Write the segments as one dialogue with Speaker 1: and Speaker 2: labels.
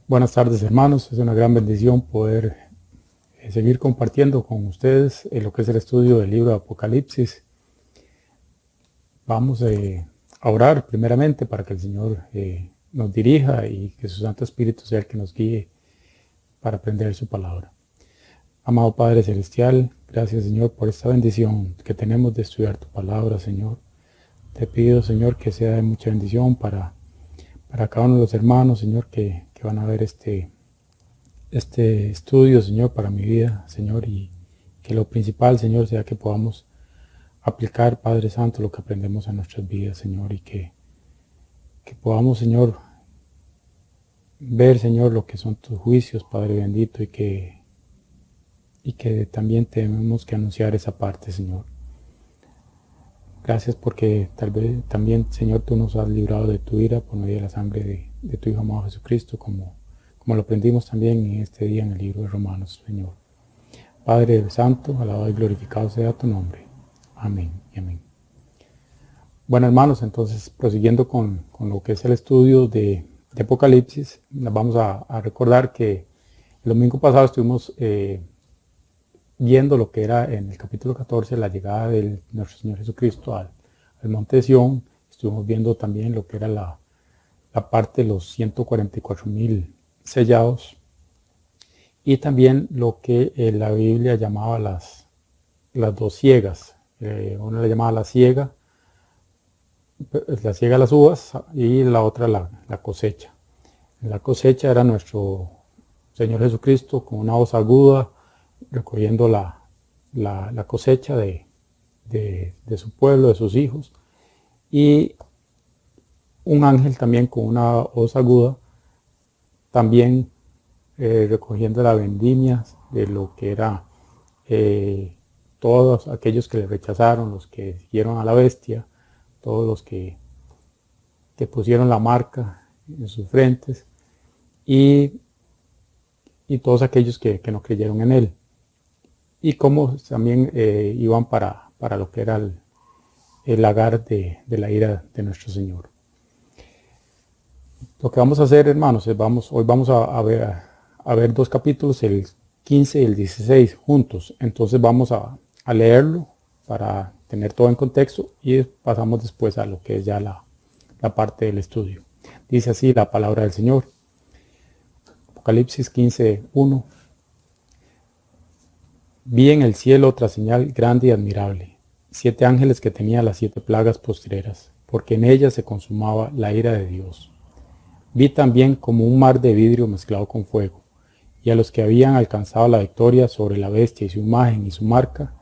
Speaker 1: Buenas tardes, hermanos. Es una gran bendición poder seguir compartiendo con ustedes lo que es el estudio del libro de Apocalipsis. Vamos a orar primeramente para que el Señor nos dirija y que su Santo Espíritu sea el que nos guíe para aprender su palabra. Amado Padre Celestial, gracias, Señor, por esta bendición que tenemos de estudiar tu palabra, Señor. Te pido, Señor, que sea de mucha bendición para cada uno de los hermanos, Señor, que van a ver este estudio, Señor, para mi vida, Señor, y que lo principal, Señor, sea que podamos aplicar, Padre Santo, lo que aprendemos en nuestras vidas, Señor, y que podamos, Señor, ver, Señor, lo que son tus juicios, Padre bendito, y que también tenemos que anunciar esa parte, Señor. Gracias porque tal vez también, Señor, tú nos has librado de tu ira por medio de la sangre de tu Hijo amado Jesucristo, como lo aprendimos también en este día en el libro de Romanos, Señor. Padre Santo, alabado y glorificado sea tu nombre. Amén y amén. Bueno, hermanos, entonces, prosiguiendo con lo que es el estudio de Apocalipsis, nos vamos a recordar que el domingo pasado estuvimos viendo lo que era en el capítulo 14, la llegada de nuestro Señor Jesucristo al monte de Sión. Estuvimos viendo también lo que era la parte de los 144,000 sellados, y también lo que la Biblia llamaba las dos ciegas. Una la llamaba la ciega de las uvas, y la otra la cosecha. La cosecha era nuestro Señor Jesucristo con una voz aguda recogiendo la cosecha de su pueblo, de sus hijos, y un ángel también con una voz aguda también recogiendo la vendimia de lo que era todos aquellos que le rechazaron, los que siguieron a la bestia, todos los que pusieron la marca en sus frentes, y todos aquellos que no creyeron en él, y como también iban para lo que era el lagar de la ira de nuestro Señor. Lo que vamos a hacer, hermanos, es hoy vamos a ver dos capítulos, el 15 y el 16 juntos. Entonces vamos a leerlo para tener todo en contexto, y pasamos después a lo que es ya la parte del estudio. Dice así la palabra del Señor. Apocalipsis 15:1. Vi en el cielo otra señal grande y admirable, 7 ángeles que tenían las 7 plagas postreras, porque en ellas se consumaba la ira de Dios. Vi también como un mar de vidrio mezclado con fuego, y a los que habían alcanzado la victoria sobre la bestia y su imagen y su marca,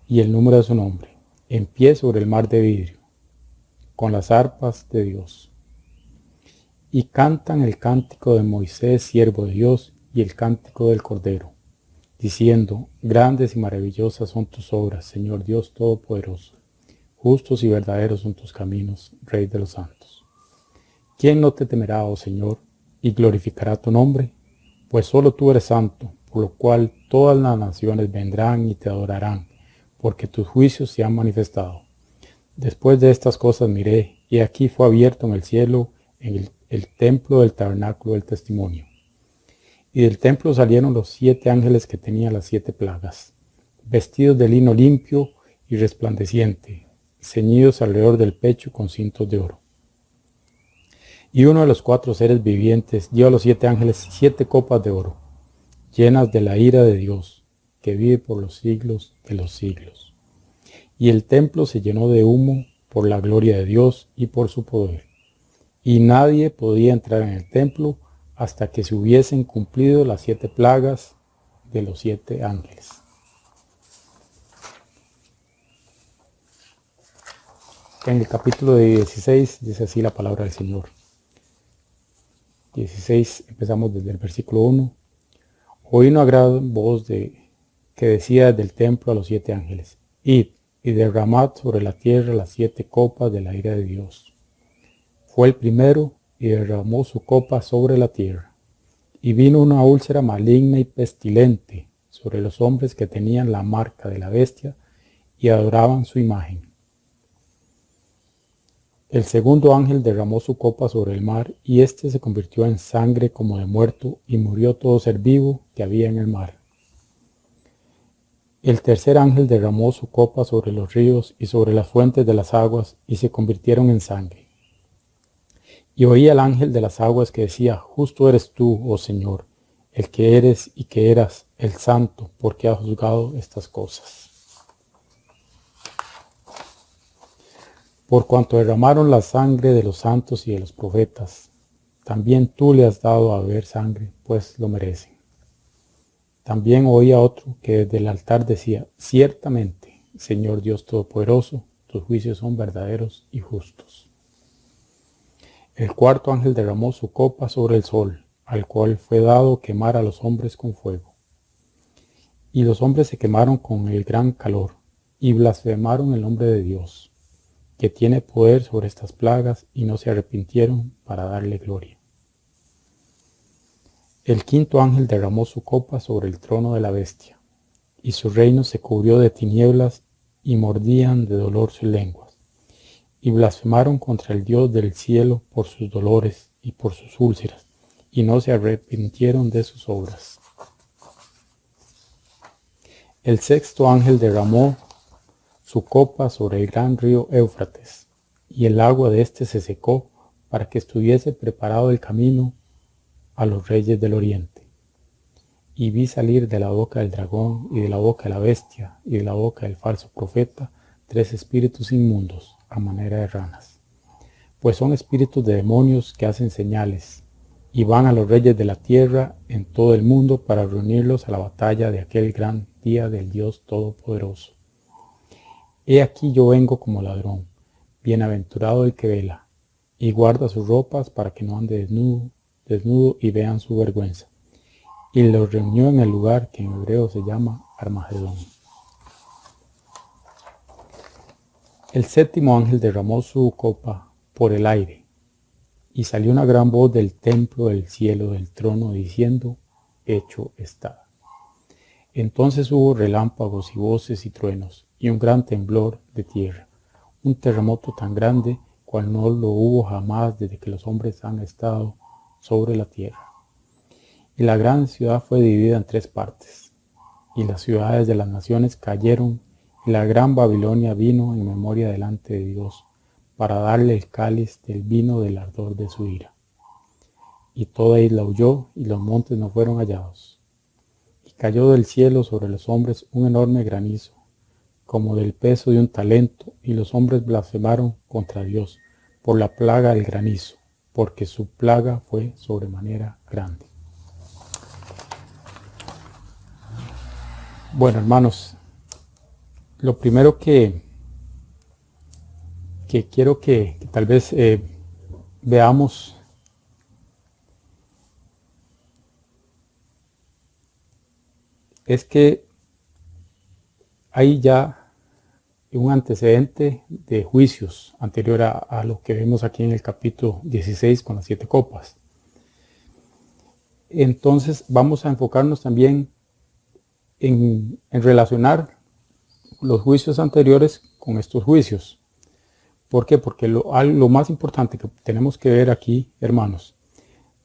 Speaker 1: y el número de su nombre, en pie sobre el mar de vidrio, con las arpas de Dios. Y cantan el cántico de Moisés, siervo de Dios, y el cántico del Cordero, diciendo: grandes y maravillosas son tus obras, Señor Dios Todopoderoso. Justos y verdaderos son tus caminos, Rey de los santos. ¿Quién no te temerá, oh Señor, y glorificará tu nombre? Pues solo tú eres santo, por lo cual todas las naciones vendrán y te adorarán, porque tus juicios se han manifestado. Después de estas cosas miré, y aquí fue abierto en el cielo el templo del tabernáculo del testimonio. Y del templo salieron los 7 ángeles que tenían las 7 plagas, vestidos de lino limpio y resplandeciente, ceñidos alrededor del pecho con cintos de oro. Y uno de los 4 seres vivientes dio a los 7 ángeles 7 copas de oro, llenas de la ira de Dios, que vive por los siglos de los siglos. Y el templo se llenó de humo por la gloria de Dios y por su poder. Y nadie podía entrar en el templo hasta que se hubiesen cumplido las 7 plagas de los 7 ángeles. En el capítulo de 16 dice así la palabra del Señor. 16, empezamos desde el versículo 1. Oí una gran voz que decía del templo a los 7 ángeles: id y derramad sobre la tierra las 7 copas de la ira de Dios. Fue el primero y derramó su copa sobre la tierra. Y vino una úlcera maligna y pestilente sobre los hombres que tenían la marca de la bestia y adoraban su imagen. El segundo ángel derramó su copa sobre el mar, y éste se convirtió en sangre como de muerto, y murió todo ser vivo que había en el mar. El tercer ángel derramó su copa sobre los ríos y sobre las fuentes de las aguas, y se convirtieron en sangre. Y oí al ángel de las aguas que decía: Justo eres tú, oh Señor, el que eres y que eras, el Santo, porque has juzgado estas cosas. Por cuanto derramaron la sangre de los santos y de los profetas, también tú le has dado a beber sangre, pues lo merecen. También oí a otro que desde el altar decía: Ciertamente, Señor Dios Todopoderoso, tus juicios son verdaderos y justos. El cuarto ángel derramó su copa sobre el sol, al cual fue dado quemar a los hombres con fuego. Y los hombres se quemaron con el gran calor, y blasfemaron el nombre de Dios, que tiene poder sobre estas plagas, y no se arrepintieron para darle gloria. El quinto ángel derramó su copa sobre el trono de la bestia, y su reino se cubrió de tinieblas, y mordían de dolor sus lenguas. Y blasfemaron contra el Dios del cielo por sus dolores y por sus úlceras, y no se arrepintieron de sus obras. El sexto ángel derramó su copa sobre el gran río Éufrates, y el agua de éste se secó, para que estuviese preparado el camino a los reyes del oriente. Y vi salir de la boca del dragón, y de la boca de la bestia, y de la boca del falso profeta, 3 espíritus inmundos, a manera de ranas, pues son espíritus de demonios que hacen señales, y van a los reyes de la tierra en todo el mundo para reunirlos a la batalla de aquel gran día del Dios Todopoderoso. He aquí yo vengo como ladrón. Bienaventurado el que vela, y guarda sus ropas para que no ande desnudo y vean su vergüenza. Y los reunió en el lugar que en hebreo se llama Armagedón. El séptimo ángel derramó su copa por el aire, y salió una gran voz del templo del cielo del trono diciendo: Hecho está. Entonces hubo relámpagos y voces y truenos, y un gran temblor de tierra, un terremoto tan grande cual no lo hubo jamás desde que los hombres han estado sobre la tierra. Y la gran ciudad fue dividida en 3 partes, y las ciudades de las naciones cayeron, y la gran Babilonia vino en memoria delante de Dios, para darle el cáliz del vino del ardor de su ira. Y toda isla huyó, y los montes no fueron hallados. Y cayó del cielo sobre los hombres un enorme granizo, como del peso de un talento, y los hombres blasfemaron contra Dios por la plaga del granizo, porque su plaga fue sobremanera grande. Bueno, hermanos, lo primero que quiero que tal vez veamos es que hay ya un antecedente de juicios anterior a lo que vemos aquí en el capítulo 16 con las 7 copas. Entonces vamos a enfocarnos también en relacionar los juicios anteriores con estos juicios. ¿Por qué? Porque lo más importante que tenemos que ver aquí, hermanos,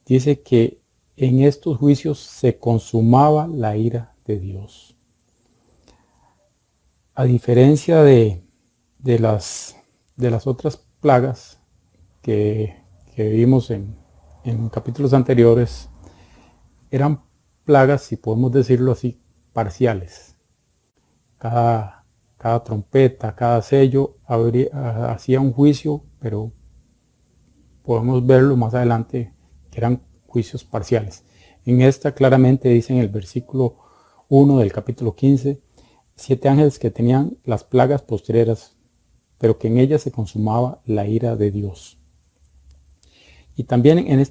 Speaker 1: dice que en estos juicios se consumaba la ira de Dios. A diferencia de las otras plagas que vimos en capítulos anteriores, eran plagas, si podemos decirlo así, parciales. Cada trompeta, cada sello hacía un juicio, pero podemos verlo más adelante que eran juicios parciales. En esta claramente dice en el versículo 1 del capítulo 15, 7 ángeles que tenían las plagas postreras, pero que en ellas se consumaba la ira de Dios. Y también en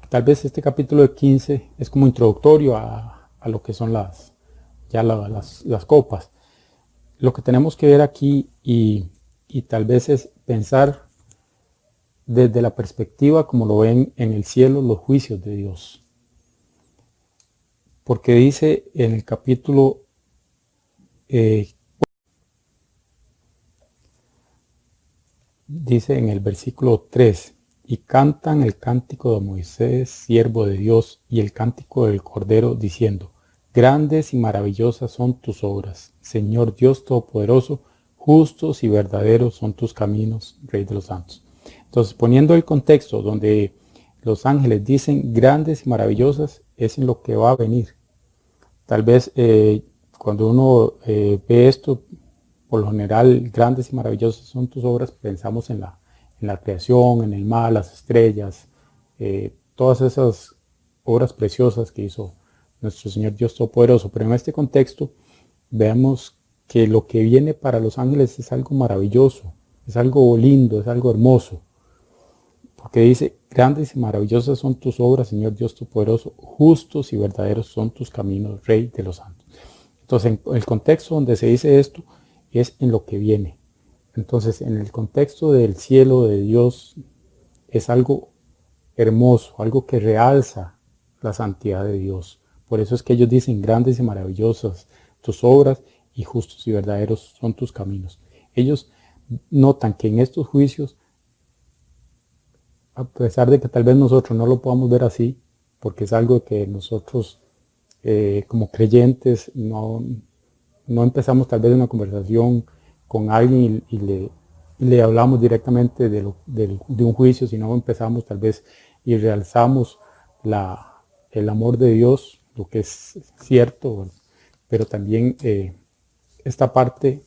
Speaker 1: tal vez este capítulo de 15 es como introductorio a lo que son las copas. Lo que tenemos que ver aquí y tal vez es pensar desde la perspectiva como lo ven en el cielo los juicios de Dios. Porque dice en el capítulo Dice en el versículo 3, y cantan el cántico de Moisés, siervo de Dios, y el cántico del Cordero, diciendo, grandes y maravillosas son tus obras, Señor Dios Todopoderoso, justos y verdaderos son tus caminos, Rey de los santos. Entonces, poniendo el contexto donde los ángeles dicen grandes y maravillosas, es en lo que va a venir. Tal vez cuando uno ve esto, por lo general, grandes y maravillosas son tus obras, pensamos en la creación, en el mar, las estrellas, todas esas obras preciosas que hizo nuestro Señor Dios Todopoderoso. Pero en este contexto vemos que lo que viene para los ángeles es algo maravilloso, es algo lindo, es algo hermoso. Porque dice, grandes y maravillosas son tus obras, Señor Dios Todopoderoso, justos y verdaderos son tus caminos, Rey de los santos. Entonces, en el contexto donde se dice esto, es en lo que viene. Entonces, en el contexto del cielo de Dios, es algo hermoso, algo que realza la santidad de Dios. Por eso es que ellos dicen, grandes y maravillosas tus obras y justos y verdaderos son tus caminos. Ellos notan que en estos juicios, a pesar de que tal vez nosotros no lo podamos ver así, porque es algo que nosotros como creyentes no empezamos tal vez una conversación con alguien y le hablamos directamente de un juicio, sino empezamos tal vez y realzamos el amor de Dios, lo que es cierto, pero también esta parte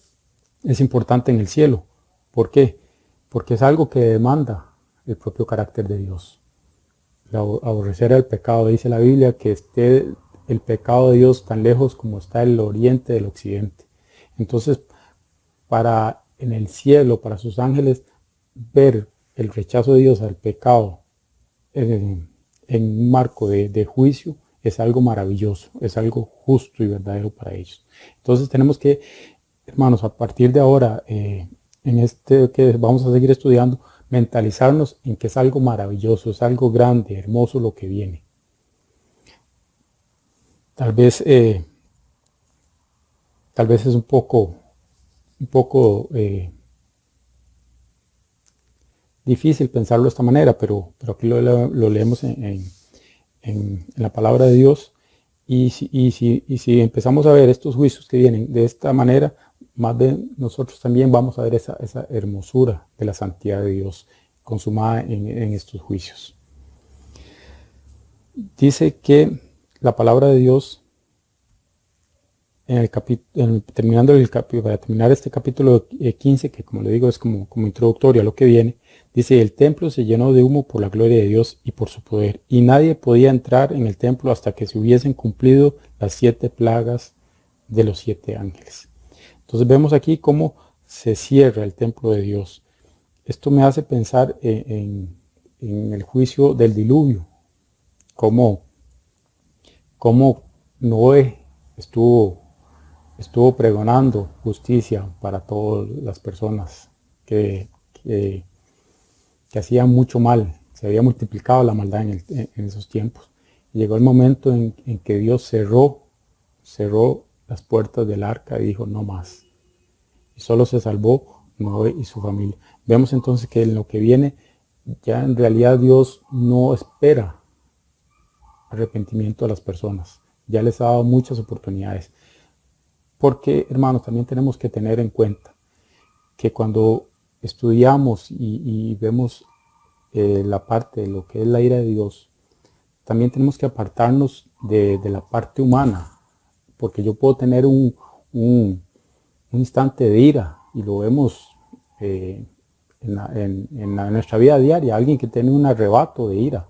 Speaker 1: es importante en el cielo. ¿Por qué? Porque es algo que demanda el propio carácter de Dios. Aborrecer el pecado, dice la Biblia, que esté el pecado de Dios tan lejos como está el oriente del occidente. Entonces, en el cielo, para sus ángeles, ver el rechazo de Dios al pecado en un marco de juicio es algo maravilloso, es algo justo y verdadero para ellos. Entonces tenemos que, hermanos, a partir de ahora, en este que vamos a seguir estudiando, mentalizarnos en que es algo maravilloso, es algo grande, hermoso lo que viene. Tal vez es un poco difícil pensarlo de esta manera, pero aquí lo leemos en la palabra de Dios. Y si empezamos a ver estos juicios que vienen de esta manera, más bien nosotros también vamos a ver esa hermosura de la santidad de Dios consumada en estos juicios. Dice que la palabra de Dios, para terminar este capítulo 15, que como le digo es como introductorio a lo que viene, dice, el templo se llenó de humo por la gloria de Dios y por su poder, y nadie podía entrar en el templo hasta que se hubiesen cumplido las 7 plagas de los 7 ángeles. Entonces vemos aquí cómo se cierra el templo de Dios. Esto me hace pensar en el juicio del diluvio, cómo Noé estuvo pregonando justicia para todas las personas que hacían mucho mal. Se había multiplicado la maldad en esos tiempos. Y llegó el momento en que Dios cerró las puertas del arca y dijo, no más. Y solo se salvó Noé y su familia. Vemos entonces que en lo que viene, ya en realidad Dios no espera arrepentimiento a las personas. Ya les ha dado muchas oportunidades. Porque, hermanos, también tenemos que tener en cuenta que cuando estudiamos y vemos la parte de lo que es la ira de Dios, también tenemos que apartarnos de la parte humana. Porque yo puedo tener un instante de ira, y lo vemos en nuestra vida diaria, alguien que tiene un arrebato de ira,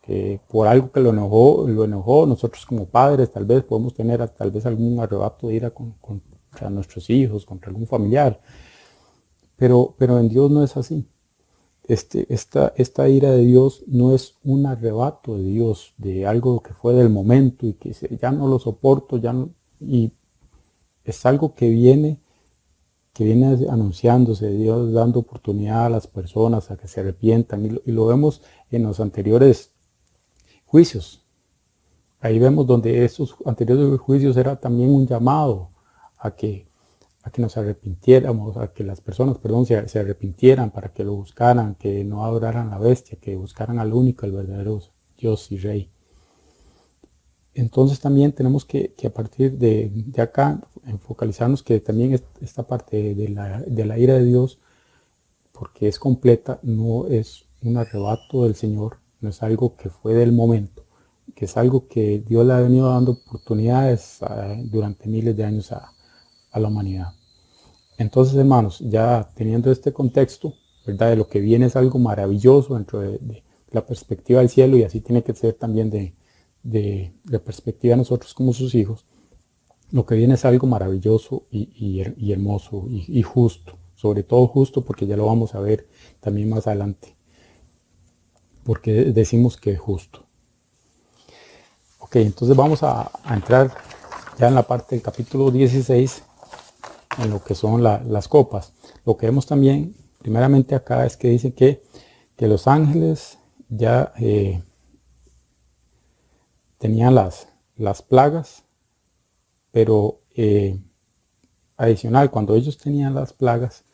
Speaker 1: que por algo que lo enojó, nosotros como padres tal vez podemos tener tal vez algún arrebato de ira contra nuestros hijos, contra algún familiar, pero en Dios no es así. Esta ira de Dios no es un arrebato de Dios, de algo que fue del momento y que ya no lo soporto, y es algo que viene anunciándose, Dios dando oportunidad a las personas a que se arrepientan, y lo vemos en los anteriores juicios. Ahí vemos donde esos anteriores juicios era también un llamado a que a que nos arrepintiéramos, a que las personas, perdón, se arrepintieran, para que lo buscaran, que no adoraran a la bestia, que buscaran al único, el verdadero Dios y Rey. Entonces también tenemos que a partir de acá focalizarnos que también esta parte de la ira de Dios, porque es completa, no es un arrebato del Señor, no es algo que fue del momento, que es algo que Dios le ha venido dando oportunidades durante miles de años a la humanidad. Entonces, hermanos, ya teniendo este contexto, ¿verdad? De lo que viene es algo maravilloso dentro de la perspectiva del cielo, y así tiene que ser también de la perspectiva de nosotros como sus hijos. Lo que viene es algo maravilloso y hermoso y justo, sobre todo justo, porque ya lo vamos a ver también más adelante, porque decimos que es justo. Ok, entonces vamos a entrar ya en la parte del capítulo 16, en lo que son las copas. Lo que vemos también, primeramente acá, es que dice que los ángeles ya tenían las plagas, pero adicional, cuando ellos tenían las plagas,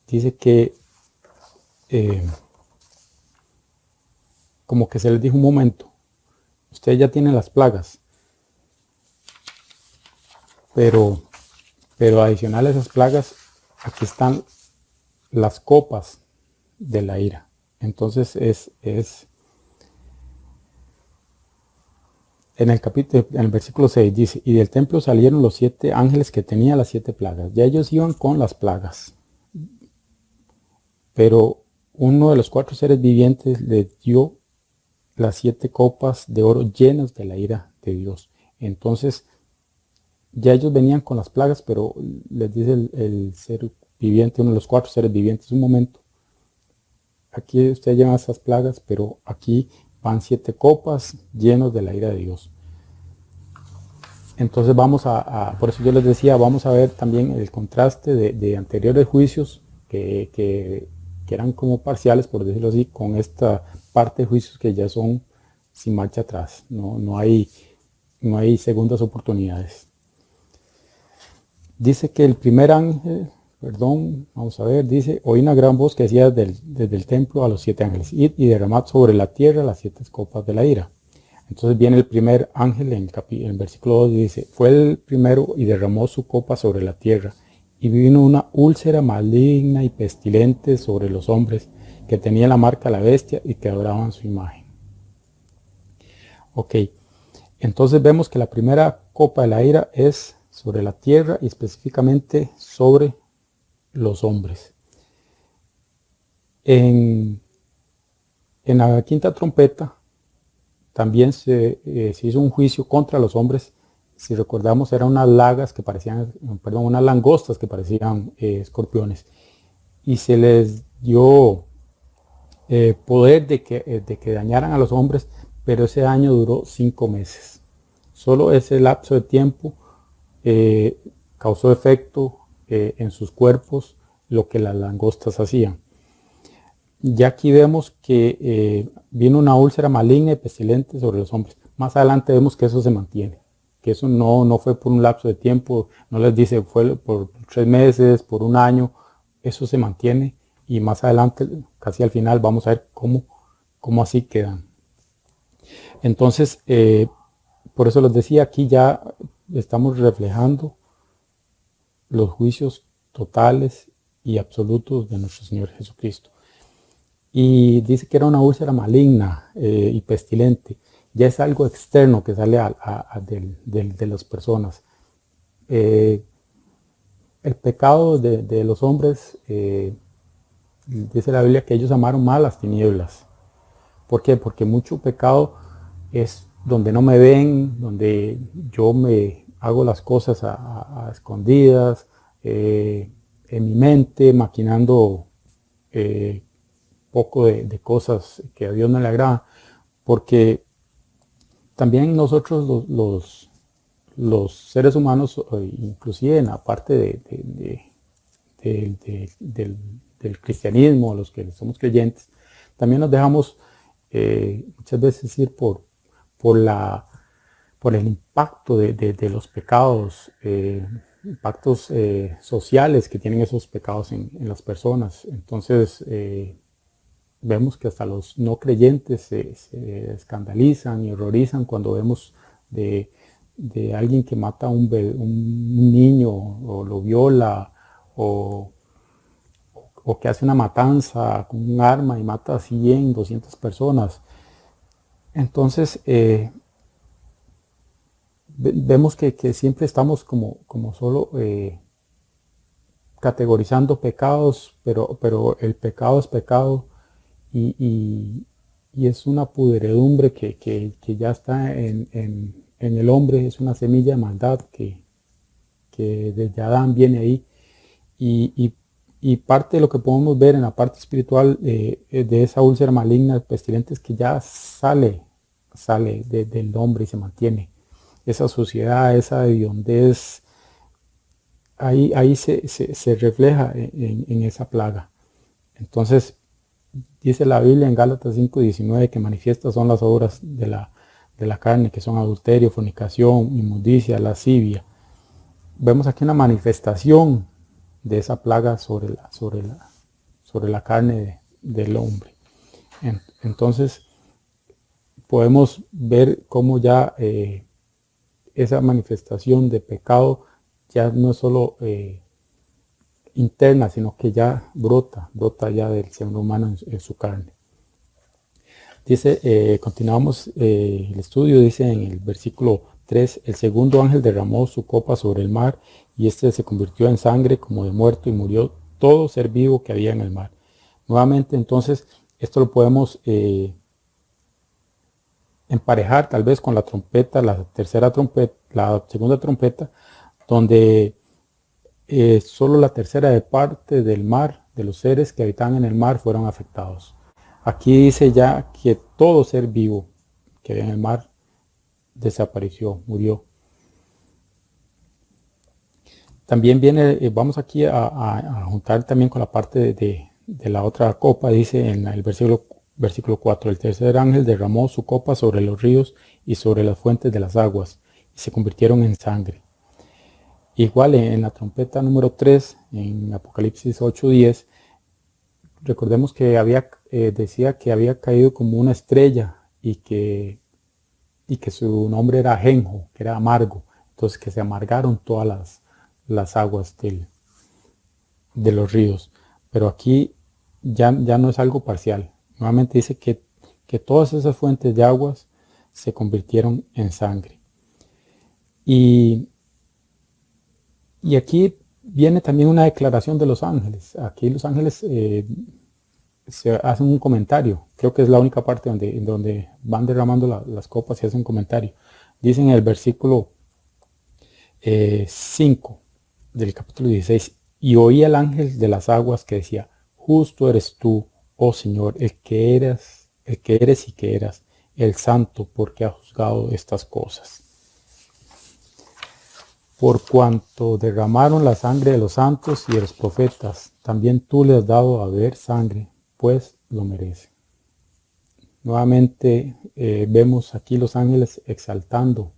Speaker 1: dice que como que se les dijo un momento, ustedes ya tienen las plagas, pero adicional a esas plagas, aquí están las copas de la ira. Entonces en el versículo 6 dice, y del templo salieron los 7 ángeles que tenían las 7 plagas. Ya ellos iban con las plagas, pero uno de los 4 seres vivientes les dio las 7 copas de oro llenas de la ira de Dios. Entonces ya ellos venían con las plagas, pero les dice el ser viviente, uno de los 4 seres vivientes, un momento, aquí ustedes llevan esas plagas, pero aquí van 7 copas llenos de la ira de Dios. Entonces vamos por eso yo les decía, vamos a ver también el contraste de anteriores juicios que eran como parciales, por decirlo así, con esta parte de juicios que ya son sin marcha atrás. No hay segundas oportunidades. Dice que el primer ángel, vamos a ver, dice, oí una gran voz que decía desde el templo a los 7 ángeles, id y derramad sobre la tierra las 7 copas de la ira. Entonces viene el primer ángel en el versículo 2 y dice, fue el primero y derramó su copa sobre la tierra, y vino una úlcera maligna y pestilente sobre los hombres que tenían la marca de la bestia y que adoraban su imagen. Ok, entonces vemos que la primera copa de la ira es sobre la tierra y específicamente sobre los hombres. En la quinta trompeta también se hizo un juicio contra los hombres. Si recordamos, eran unas langostas que parecían escorpiones, y se les dio poder de que dañaran a los hombres, pero ese daño duró 5 meses. Solo ese lapso de tiempo causó efecto en sus cuerpos lo que las langostas hacían. Ya aquí vemos que vino una úlcera maligna y pestilente sobre los hombres. Más adelante vemos que eso se mantiene, que eso no fue por un lapso de tiempo, no les dice fue por 3 meses, por un año, eso se mantiene, y más adelante, casi al final, vamos a ver cómo así quedan. Entonces, por eso les decía, aquí ya estamos reflejando los juicios totales y absolutos de nuestro Señor Jesucristo. Y dice que era una úlcera maligna y pestilente. Ya es algo externo que sale de las personas. El pecado de los hombres, dice la Biblia que ellos amaron más las tinieblas. ¿Por qué? Porque mucho pecado es donde no me ven, donde yo me hago las cosas a escondidas, en mi mente, maquinando poco de cosas que a Dios no le agradan, porque también nosotros los seres humanos, inclusive en la parte del cristianismo, los que somos creyentes, también nos dejamos muchas veces ir por el impacto de los pecados impactos sociales que tienen esos pecados en las personas. Entonces, vemos que hasta los no creyentes se escandalizan y horrorizan cuando vemos de alguien que mata a un niño o lo viola o que hace una matanza con un arma y mata a 100, 200 personas. Entonces, vemos que siempre estamos como solo categorizando pecados, pero el pecado es pecado y es una pudredumbre que ya está en el hombre, es una semilla de maldad que desde Adán viene ahí. Y parte de lo que podemos ver en la parte espiritual de esa úlcera maligna pestilente es que ya sale del hombre y se mantiene. Esa suciedad, esa hediondez, ahí se refleja en esa plaga. Entonces, dice la Biblia en Gálatas 5:19 que manifiestas son las obras de la carne, que son adulterio, fornicación, inmundicia, lascivia. Vemos aquí una manifestación de esa plaga sobre la carne del hombre. Entonces, podemos ver cómo ya esa manifestación de pecado ya no es solo interna, sino que ya brota ya del ser humano en su carne. Dice, continuamos el estudio, dice en el versículo 3, el segundo ángel derramó su copa sobre el mar y este se convirtió en sangre como de muerto y murió todo ser vivo que había en el mar. Nuevamente, entonces, esto lo podemos emparejar tal vez con la trompeta, la segunda trompeta, donde solo la tercera de parte del mar, de los seres que habitaban en el mar, fueron afectados. Aquí dice ya que todo ser vivo que había en el mar desapareció, murió. También viene, vamos aquí a juntar también con la parte de la otra copa, dice en el versículo 4, el tercer ángel derramó su copa sobre los ríos y sobre las fuentes de las aguas y se convirtieron en sangre. Igual en la trompeta número 3, en Apocalipsis 8:10, recordemos que decía que había caído como una estrella y que su nombre era ajenjo, que era amargo. Entonces que se amargaron todas las aguas de los ríos. Pero aquí ya no es algo parcial. Nuevamente dice que todas esas fuentes de aguas se convirtieron en sangre. Y aquí viene también una declaración de los ángeles. Aquí los ángeles se hacen un comentario. Creo que es la única parte donde van derramando las copas y hacen un comentario. Dicen en el versículo 5 del capítulo 16, y oí al ángel de las aguas que decía, justo eres tú, oh Señor, el que eres y que eras, el santo, porque ha juzgado estas cosas. Por cuanto derramaron la sangre de los santos y de los profetas, también tú le has dado a beber sangre, pues lo merecen. Nuevamente vemos aquí los ángeles exaltando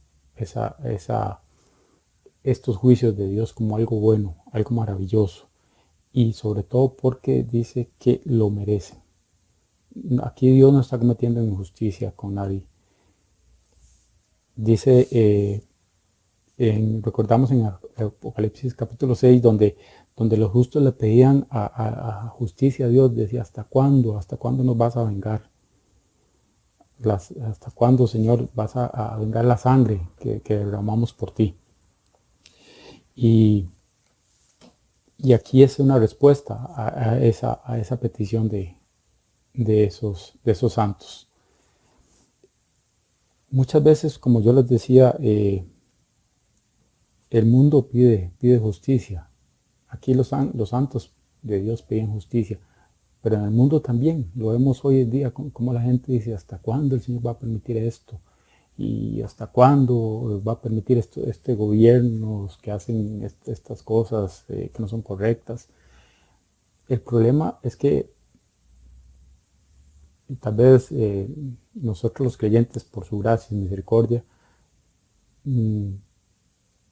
Speaker 1: estos juicios de Dios como algo bueno, algo maravilloso, y sobre todo porque dice que lo merecen. Aquí Dios no está cometiendo injusticia con nadie. Dice, recordamos en Apocalipsis capítulo 6, donde los justos le pedían a justicia a Dios, decía, ¿hasta cuándo? ¿Hasta cuándo nos vas a vengar? ¿Hasta cuándo, Señor, vas a vengar la sangre que derramamos por ti? Y aquí es una respuesta a esa petición de esos santos. Muchas veces, como yo les decía, el mundo pide justicia. Aquí los santos de Dios piden justicia. Pero en el mundo también, lo vemos hoy en día, como la gente dice, ¿hasta cuándo el Señor va a permitir esto? ¿Y hasta cuándo va a permitir este gobierno que hacen estas cosas que no son correctas? El problema es que tal vez nosotros los creyentes, por su gracia y misericordia,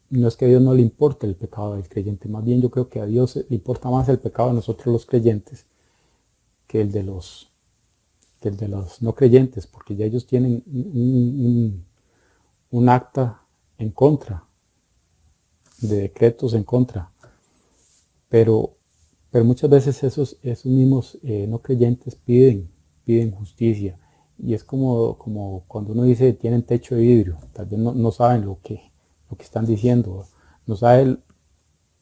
Speaker 1: no es que a Dios no le importe el pecado del creyente, más bien yo creo que a Dios le importa más el pecado de nosotros los creyentes que el de los no creyentes, porque ya ellos tienen un acta en contra, de decretos en contra. Pero muchas veces esos mismos no creyentes piden justicia. Y es como cuando uno dice tienen techo de vidrio, tal vez no saben lo que están diciendo, no saben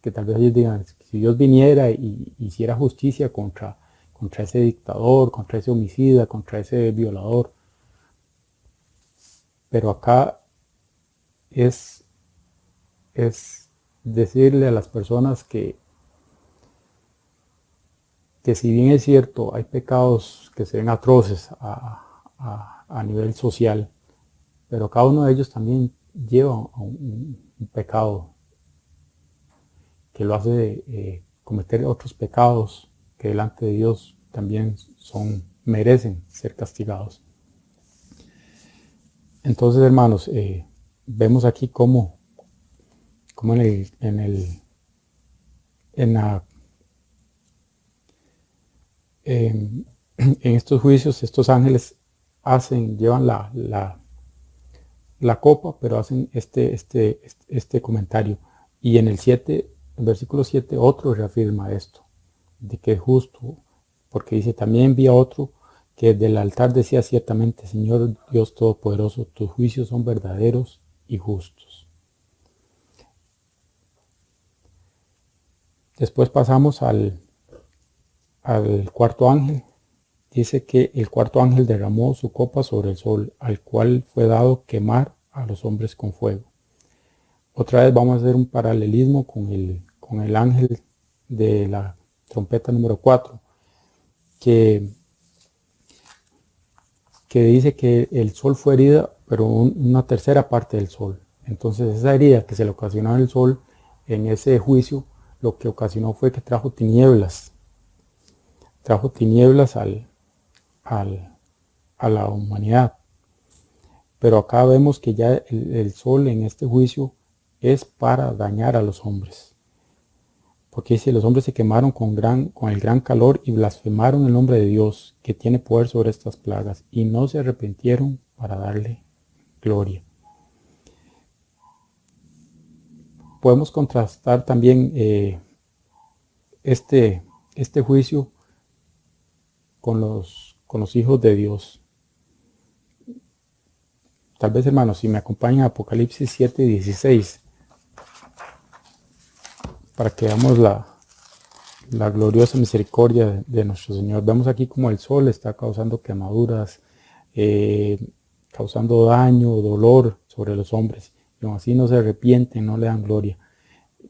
Speaker 1: que tal vez ellos digan, si Dios viniera y hiciera justicia contra ese dictador, contra ese homicida, contra ese violador. Pero acá es decirle a las personas que si bien es cierto, hay pecados que se ven atroces a nivel social, pero cada uno de ellos también lleva a un pecado que lo hace cometer otros pecados que delante de Dios también merecen ser castigados. Entonces, hermanos, vemos aquí cómo en estos juicios, estos ángeles llevan la copa, pero hacen este comentario. Y en el versículo 7, otro reafirma esto, de que es justo, porque dice, también vi a otro que del altar decía ciertamente, Señor Dios Todopoderoso, tus juicios son verdaderos y justos. Después pasamos al cuarto ángel. Dice que el cuarto ángel derramó su copa sobre el sol, al cual fue dado quemar a los hombres con fuego. Otra vez vamos a hacer un paralelismo con el ángel de la trompeta número 4, que dice que el sol fue herida, pero una tercera parte del sol. Entonces esa herida que se le ocasionó al sol en ese juicio, lo que ocasionó fue que trajo tinieblas a la humanidad. Pero acá vemos que ya el sol en este juicio es para dañar a los hombres. Porque dice, los hombres se quemaron con el gran calor y blasfemaron el nombre de Dios, que tiene poder sobre estas plagas, y no se arrepintieron para darle gloria. Podemos contrastar también este juicio con los hijos de Dios. Tal vez, hermanos, si me acompañan a Apocalipsis 7 y 16, para que veamos la gloriosa misericordia de nuestro Señor. Vemos aquí como el sol está causando quemaduras, causando daño, dolor sobre los hombres, y aún así no se arrepienten, no le dan gloria.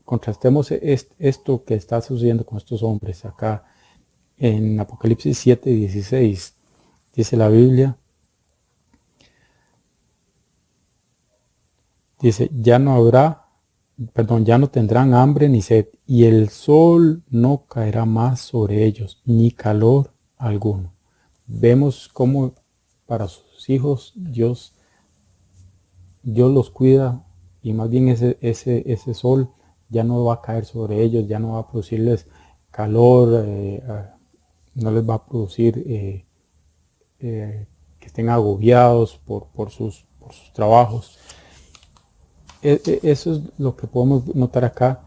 Speaker 1: Contrastemos esto que está sucediendo con estos hombres acá en Apocalipsis 7 y 16. Dice la Biblia, dice, ya no tendrán hambre ni sed, y el sol no caerá más sobre ellos, ni calor alguno. Vemos cómo para sus hijos Dios los cuida, y más bien ese sol ya no va a caer sobre ellos, ya no va a producirles calor, no les va a producir que estén agobiados por sus trabajos. Eso es lo que podemos notar acá,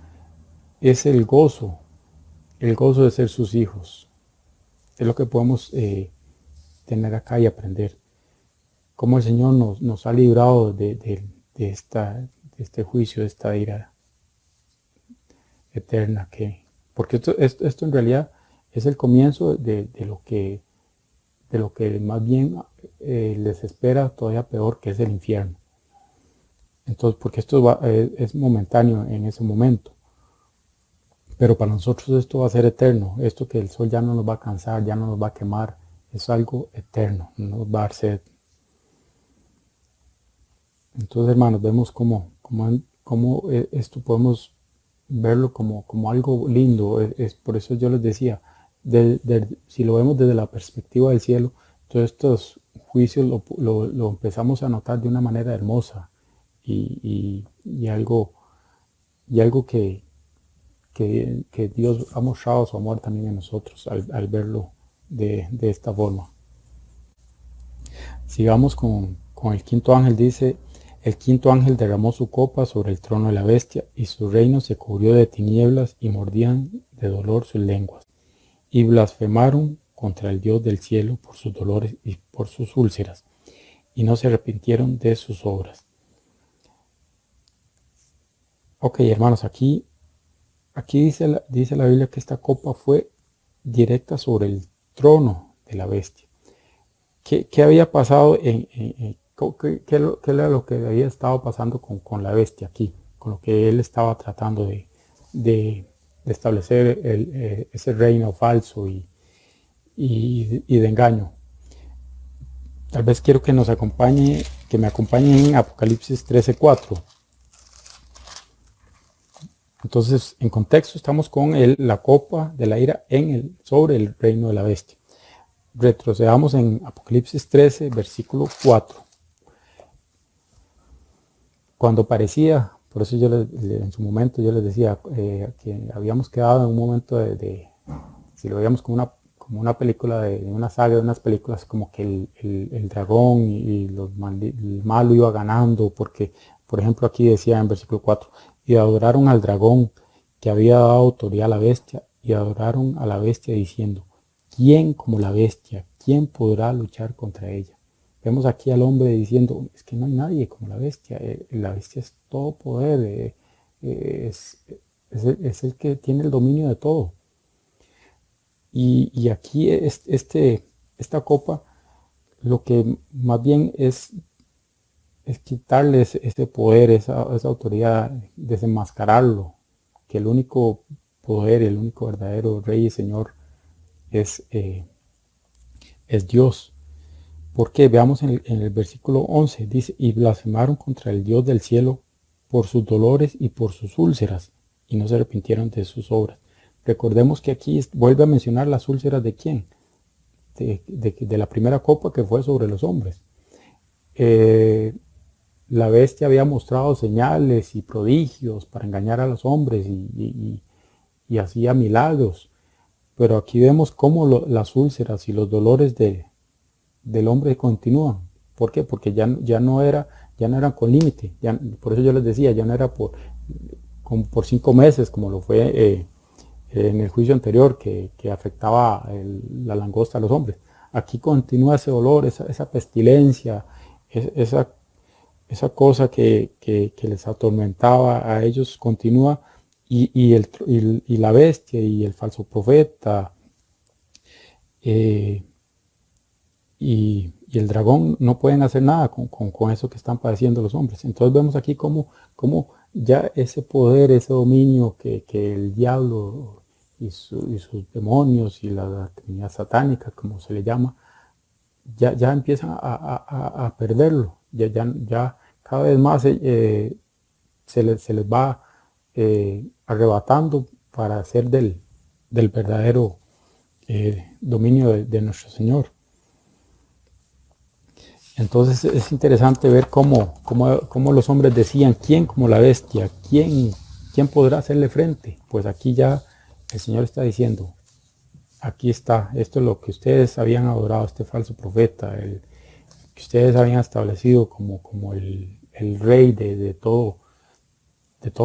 Speaker 1: es el gozo de ser sus hijos. Es lo que podemos tener acá y aprender. Cómo el Señor nos ha librado de este juicio, de esta ira eterna. Porque esto en realidad es el comienzo de lo que más bien les espera todavía peor, que es el infierno. Entonces, porque esto es momentáneo en ese momento, pero para nosotros esto va a ser eterno. Esto que el sol ya no nos va a cansar, ya no nos va a quemar, es algo eterno, no nos va a dar sed. Entonces, hermanos, vemos cómo esto podemos verlo como algo lindo. Es por eso yo les decía, si lo vemos desde la perspectiva del cielo, todos estos juicios lo empezamos a notar de una manera hermosa y algo y algo que Dios ha mostrado su amor también en nosotros al verlo de esta forma. Sigamos con el quinto ángel. Dice: el quinto ángel derramó su copa sobre el trono de la bestia, y su reino se cubrió de tinieblas, y mordían de dolor sus lenguas, y blasfemaron contra el Dios del cielo por sus dolores y por sus úlceras, y no se arrepintieron de sus obras. Ok, hermanos, aquí dice la Biblia que esta copa fue directa sobre el trono de la bestia. ¿Qué había pasado? ¿Qué era lo que había estado pasando con la bestia aquí? Con lo que él estaba tratando de establecer ese reino falso y de engaño. Tal vez quiero que me acompañen en Apocalipsis 13:4. Entonces, en contexto, estamos con la copa de la ira sobre el reino de la bestia. Retrocedamos en Apocalipsis 13, versículo 4. Cuando parecía, por eso en su momento yo les decía que habíamos quedado en un momento si lo veíamos como una película, de una saga de unas películas, como que el dragón y el malo iba ganando, porque, por ejemplo, aquí decía en versículo 4, y adoraron al dragón que había dado autoridad a la bestia, y adoraron a la bestia diciendo: ¿quién como la bestia? ¿Quién podrá luchar contra ella? Vemos aquí al hombre diciendo: es que no hay nadie como la bestia. La bestia es todo poder, es el que tiene el dominio de todo. Y aquí esta copa, lo que más bien es quitarles ese poder, esa autoridad, desenmascararlo, que el único poder, el único verdadero Rey y Señor es Dios. Porque veamos en el versículo 11, dice: y blasfemaron contra el Dios del cielo por sus dolores y por sus úlceras, y no se arrepintieron de sus obras. Recordemos que aquí vuelve a mencionar las úlceras de quién, de la primera copa que fue sobre los hombres. La bestia había mostrado señales y prodigios para engañar a los hombres y hacía milagros, pero aquí vemos cómo las úlceras y los dolores del hombre continúan. ¿Por qué? Porque ya no eran con límite. Por eso yo les decía, ya no era por 5 meses como lo fue en el juicio anterior que afectaba la langosta a los hombres. Aquí continúa ese dolor, esa pestilencia, esa cosa que les atormentaba a ellos continúa, y la bestia y el falso profeta y el dragón no pueden hacer nada con eso que están padeciendo los hombres. Entonces vemos aquí cómo ya ese poder, ese dominio que el diablo y sus demonios y la trinidad satánica, como se le llama, ya empiezan a perderlo. Ya cada vez más se les va arrebatando para hacer del verdadero dominio de nuestro Señor. Entonces es interesante ver cómo los hombres decían: ¿quién como la bestia? ¿Quién podrá hacerle frente? Pues aquí ya el Señor está diciendo: aquí está, esto es lo que ustedes habían adorado, este falso profeta, el que ustedes habían establecido como el rey de todo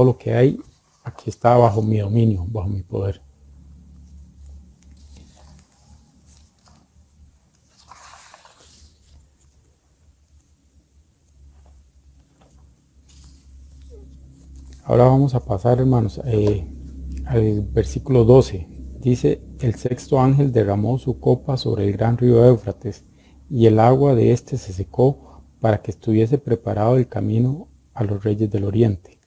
Speaker 1: lo que hay. Aquí está bajo mi dominio, bajo mi poder. Ahora vamos a pasar, hermanos, al versículo 12. Dice: el sexto ángel derramó su copa sobre el gran río Éufrates, y el agua de éste se secó, para que estuviese preparado el camino a los reyes del oriente.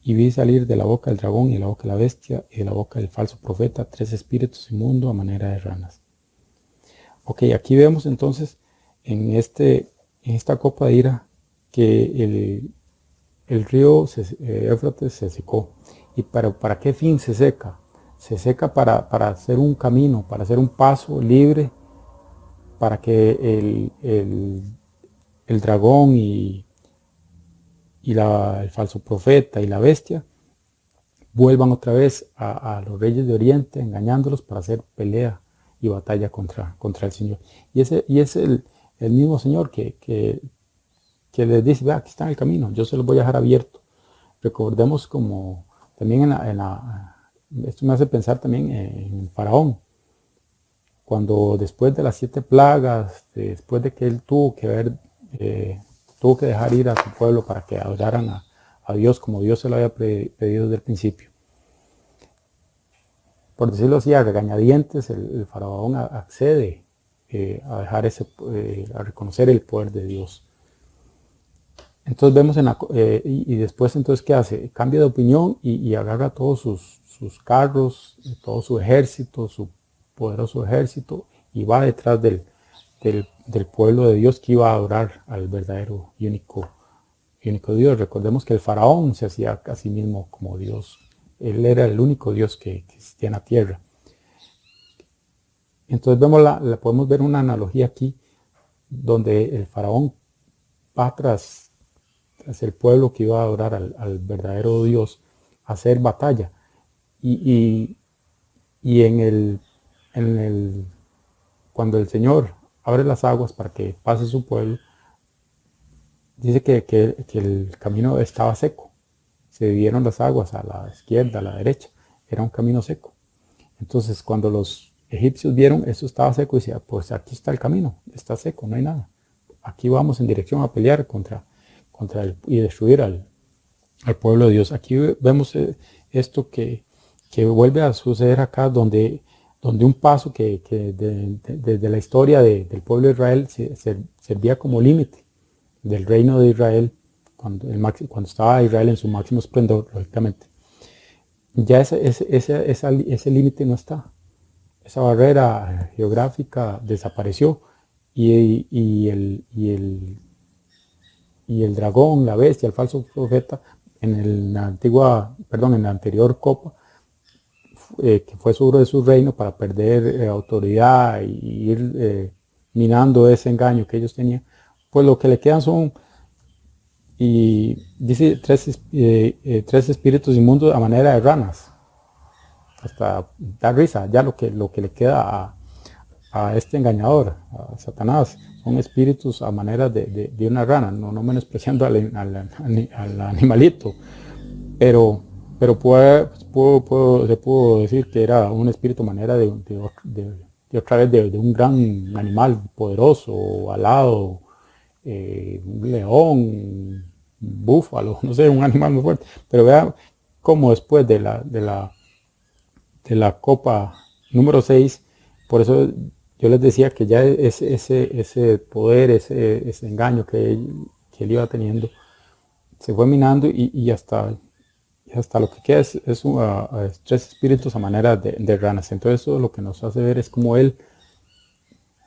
Speaker 1: Y vi salir de la boca del dragón y de la boca de la bestia y de la boca del falso profeta 3 espíritus inmundos a manera de ranas. Ok, aquí vemos entonces en esta copa de ira que el río Éufrates se secó. ¿Y para qué fin se seca? Se seca para hacer un camino, para hacer un paso libre, para que el dragón y el falso profeta y la bestia vuelvan otra vez a los reyes de Oriente, engañándolos para hacer pelea y batalla contra el Señor. Y es el mismo Señor que les dice, vea, aquí está el camino, yo se los voy a dejar abierto. Recordemos como también esto me hace pensar también en el faraón, cuando después de las 7 plagas, después de que él tuvo que dejar ir a su pueblo para que adoraran a Dios como Dios se lo había pedido desde el principio. Por decirlo así, a regañadientes, el faraón accede a dejar a reconocer el poder de Dios. Entonces vemos y después entonces ¿qué hace? Cambia de opinión y agarra todos sus carros, todo su ejército, su poderoso ejército, y va detrás del pueblo de Dios que iba a adorar al verdadero y único Dios. Recordemos que el faraón se hacía a sí mismo como Dios. Él era el único Dios que existía en la tierra. Entonces podemos ver una analogía aquí, donde el faraón va tras el pueblo que iba a adorar al verdadero Dios, a hacer batalla. Y cuando el Señor abre las aguas para que pase su pueblo, dice que el camino estaba seco. Se dividieron las aguas a la izquierda, a la derecha. Era un camino seco. Entonces, cuando los egipcios vieron eso estaba seco, decían, pues aquí está el camino, está seco, no hay nada. Aquí vamos en dirección a pelear contra y destruir al pueblo de Dios. Aquí vemos esto que vuelve a suceder acá, donde un paso que desde la historia del pueblo de Israel servía como límite del reino de Israel, cuando estaba Israel en su máximo esplendor, lógicamente. Ya ese límite no está. Esa barrera geográfica desapareció y el dragón, la bestia, el falso profeta, en la anterior copa, que fue sobre su reino para perder autoridad y ir minando ese engaño que ellos tenían, pues lo que le quedan son, y dice, tres espíritus inmundos a manera de ranas. Hasta da risa ya lo que le queda a este engañador, a Satanás. Son espíritus a manera de una rana, no menospreciando al animalito, pero se pudo decir que era un espíritu a manera de otra vez de un gran animal poderoso, alado, un león, un búfalo, no sé, un animal muy fuerte. Pero vea cómo después de la copa número 6, por eso yo les decía que ya ese poder, ese engaño que él iba teniendo, se fue minando y hasta lo que queda es 3 espíritus a manera de ranas. Entonces eso lo que nos hace ver es como él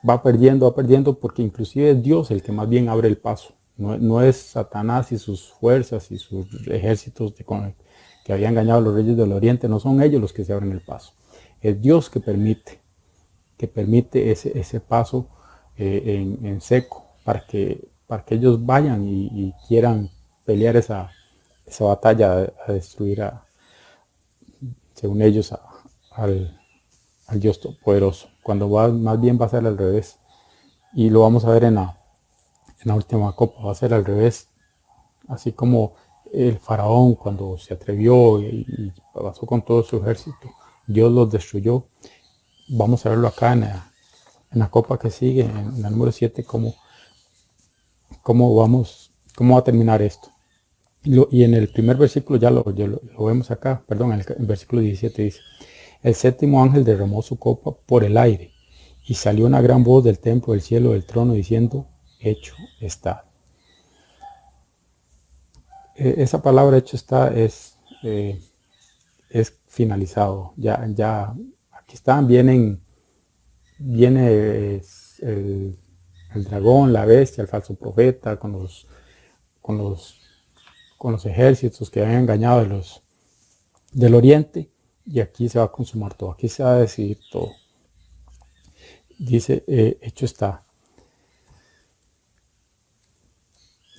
Speaker 1: va perdiendo, porque inclusive es Dios el que más bien abre el paso. No es Satanás y sus fuerzas y sus ejércitos que habían engañado a los reyes del Oriente, no son ellos los que se abren el paso. Es Dios que permite ese paso en seco para que ellos vayan y quieran pelear esa batalla a destruir según ellos al Dios poderoso, cuando más bien va a ser al revés. Y lo vamos a ver en la última copa, va a ser al revés, así como el faraón cuando se atrevió y pasó con todo su ejército, Dios los destruyó. Vamos a verlo acá en la copa que sigue, en la número 7, cómo va a terminar esto. Y en el primer versículo ya lo vemos acá, perdón, en el versículo 17 dice: el séptimo ángel derramó su copa por el aire, y salió una gran voz del templo del cielo del trono diciendo: hecho está. Esa palabra hecho está es finalizado. Ya aquí están, viene el dragón, la bestia, el falso profeta, con los ejércitos que habían engañado del oriente, y aquí se va a consumar todo, aquí se va a decidir todo. Dice, hecho está.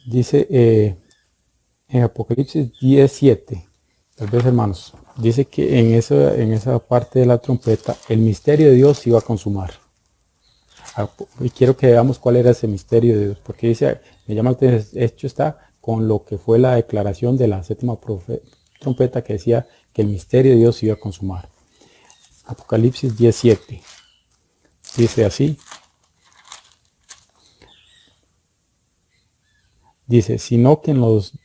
Speaker 1: Dice en Apocalipsis 10:7, tal vez, hermanos, dice que en esa parte de la trompeta el misterio de Dios se iba a consumar. Y quiero que veamos cuál era ese misterio de Dios, porque dice, me llama la atención, hecho está con lo que fue la declaración de la séptima trompeta que decía que el misterio de Dios se iba a consumar. Apocalipsis 17 dice así. Dice, sino que en los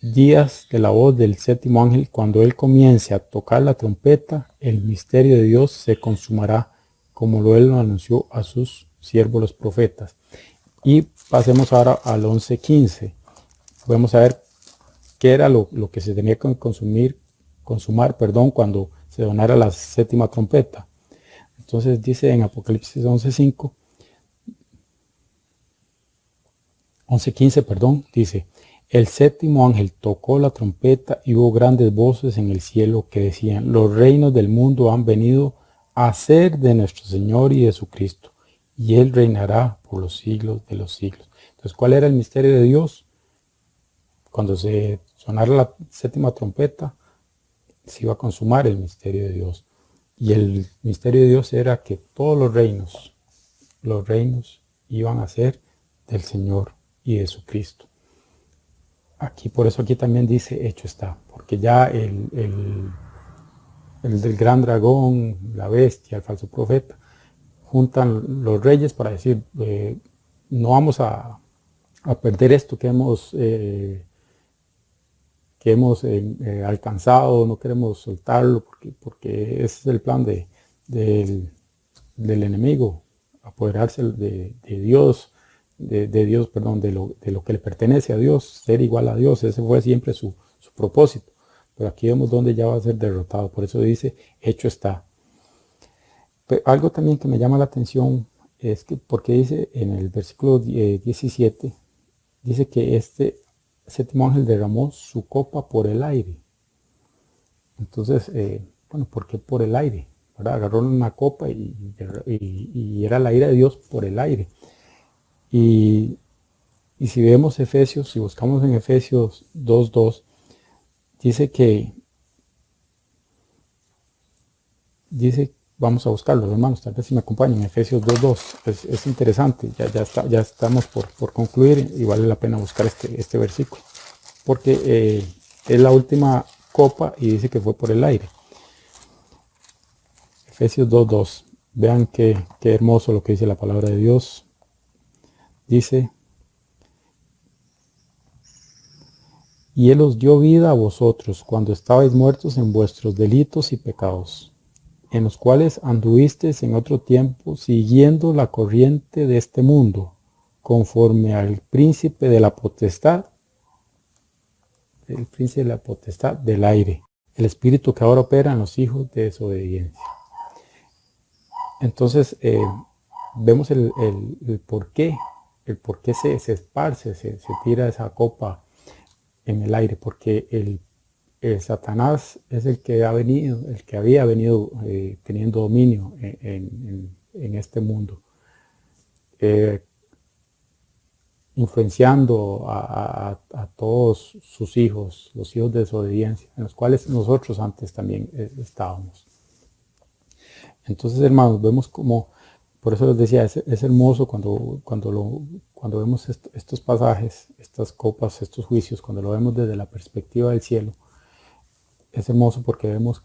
Speaker 1: días de la voz del séptimo ángel, cuando él comience a tocar la trompeta, el misterio de Dios se consumará, como él lo anunció a sus siervos los profetas. Y pasemos ahora al 11:15. Vamos a ver qué era lo que se tenía que consumar, cuando se donara la séptima trompeta. Entonces dice en Apocalipsis 11:15, dice, el séptimo ángel tocó la trompeta y hubo grandes voces en el cielo que decían, los reinos del mundo han venido a ser de nuestro Señor y de su Cristo, y Él reinará por los siglos de los siglos. Entonces, ¿cuál era el misterio de Dios? Cuando se sonara la séptima trompeta, se iba a consumar el misterio de Dios. Y el misterio de Dios era que todos los reinos iban a ser del Señor y de su Cristo. Aquí, por eso aquí también dice hecho está, porque ya el del gran dragón, la bestia, el falso profeta, juntan los reyes para decir, no vamos a perder esto que hemos alcanzado, no queremos soltarlo, porque ese es el plan del enemigo, apoderarse de Dios, de lo que le pertenece a Dios, ser igual a Dios. Ese fue siempre su propósito. Pero aquí vemos dónde ya va a ser derrotado. Por eso dice, hecho está. Pero algo también que me llama la atención es que, porque dice en el versículo 17, dice que este séptimo ángel derramó su copa por el aire. Entonces, ¿por qué por el aire? ¿Verdad? Agarró una copa y era la ira de Dios por el aire. Y si vemos Efesios, si buscamos en Efesios 2:2, vamos a buscarlo, hermanos, tal vez si me acompañan, Efesios 2:2, es interesante, ya estamos por concluir y vale la pena buscar este versículo, porque es la última copa y dice que fue por el aire. Efesios 2:2, vean qué hermoso lo que dice la palabra de Dios. Dice, y Él os dio vida a vosotros cuando estabais muertos en vuestros delitos y pecados, en los cuales anduvisteis en otro tiempo siguiendo la corriente de este mundo, conforme al príncipe de la potestad, del aire, el espíritu que ahora opera en los hijos de desobediencia. Entonces, vemos el por qué. El por qué se esparce, se tira esa copa en el aire, porque el Satanás es el que había venido teniendo dominio en este mundo, influenciando a todos sus hijos, los hijos de desobediencia, en los cuales nosotros antes también estábamos. Entonces, hermanos, vemos como, por eso les decía, es hermoso cuando vemos estos pasajes, estas copas, estos juicios, cuando lo vemos desde la perspectiva del cielo. Es hermoso porque vemos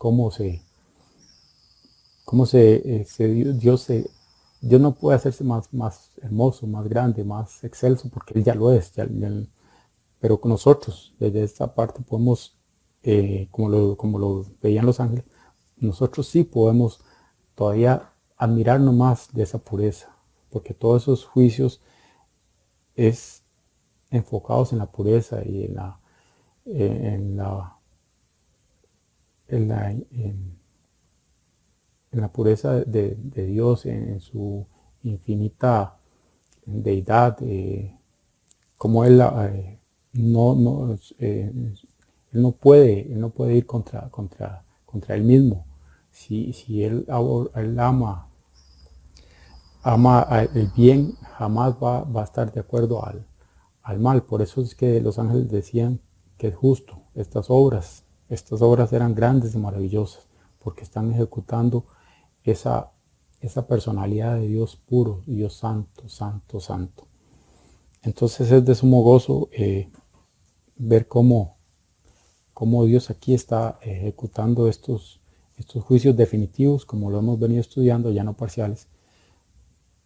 Speaker 1: Dios no puede hacerse más hermoso, más grande, más excelso, porque Él ya lo es. Pero con nosotros, desde esta parte, podemos, como lo veían los ángeles, nosotros sí podemos todavía admirarnos más de esa pureza, porque todos esos juicios es enfocados en la pureza y en la pureza de Dios, en su infinita deidad, como Él no puede ir contra Él mismo. Si Él ama el bien, jamás va a estar de acuerdo al mal. Por eso es que los ángeles decían que es justo estas obras Estas obras eran grandes y maravillosas porque están ejecutando esa personalidad de Dios puro, Dios santo, santo, santo. Entonces es de sumo gozo ver cómo Dios aquí está ejecutando estos juicios definitivos, como lo hemos venido estudiando, ya no parciales,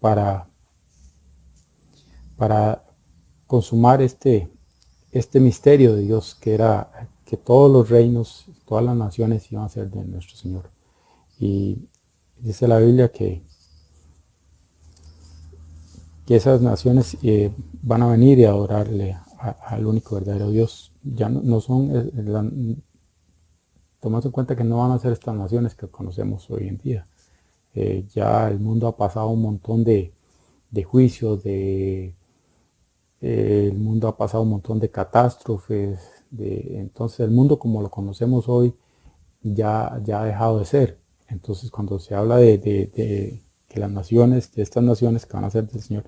Speaker 1: para consumar este misterio de Dios, que era que todos los reinos, todas las naciones iban a ser de nuestro Señor. Y dice la Biblia que esas naciones van a venir y a adorarle al único verdadero Dios. Ya no son, tomando en cuenta que no van a ser estas naciones que conocemos hoy en día. Ya el mundo ha pasado un montón de juicios, el mundo ha pasado un montón de catástrofes, entonces el mundo como lo conocemos hoy ya ha dejado de ser. Entonces cuando se habla de que las naciones, de estas naciones que van a ser del Señor,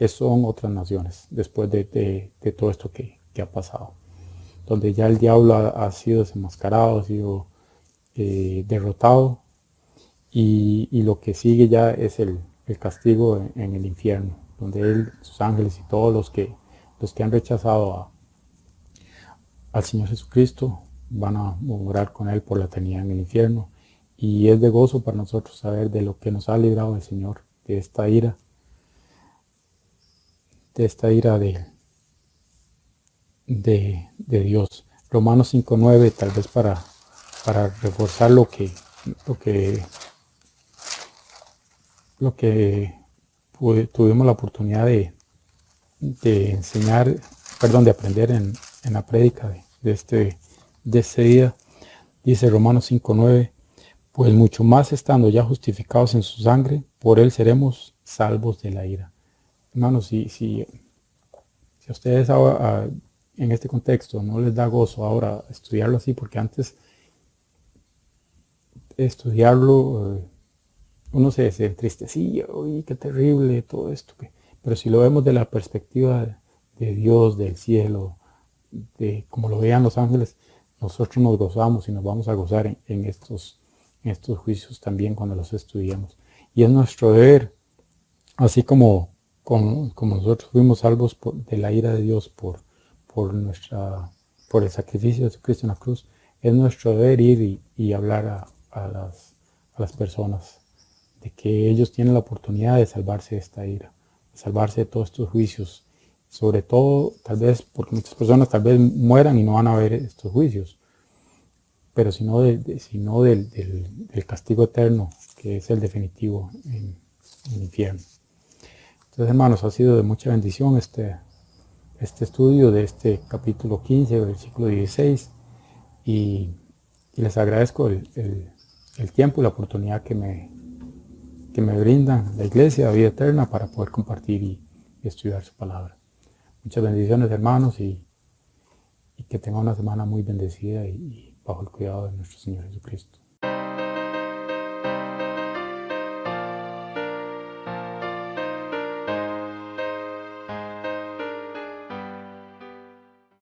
Speaker 1: son otras naciones, después de todo esto que ha pasado, donde ya el diablo ha sido desenmascarado, ha sido derrotado, y lo que sigue ya es el castigo en el infierno, donde él, sus ángeles y todos los que han rechazado al Señor Jesucristo van a morar con él por la eternidad en el infierno. Y es de gozo para nosotros saber de lo que nos ha librado el Señor, de esta ira de Dios. Romanos 5:9, tal vez para reforzar lo que tuvimos la oportunidad de enseñar, de aprender en la prédica de este día. Dice Romanos 5:9, pues mucho más estando ya justificados en su sangre, por él seremos salvos de la ira. Hermanos, si a ustedes ahora, en este contexto no les da gozo ahora estudiarlo así, porque antes estudiarlo uno se entristecía, uy, qué terrible todo esto. Pero si lo vemos de la perspectiva de Dios, del cielo, de como lo vean los ángeles, nosotros nos gozamos y nos vamos a gozar en estos juicios también cuando los estudiamos. Y es nuestro deber, así como nosotros fuimos salvos de la ira de Dios por el sacrificio de Jesucristo en la cruz, es nuestro deber ir y hablar a las personas de que ellos tienen la oportunidad de salvarse de esta ira, de salvarse de todos estos juicios, sobre todo tal vez porque muchas personas tal vez mueran y no van a ver estos juicios, pero sino del castigo eterno, que es el definitivo en el infierno. Entonces, hermanos, ha sido de mucha bendición este estudio de este capítulo 15, versículo 16, y les agradezco el tiempo y la oportunidad que me brindan la Iglesia de Vida Eterna para poder compartir y estudiar su palabra. Muchas bendiciones, hermanos, y que tengan una semana muy bendecida y bajo el cuidado de nuestro Señor Jesucristo.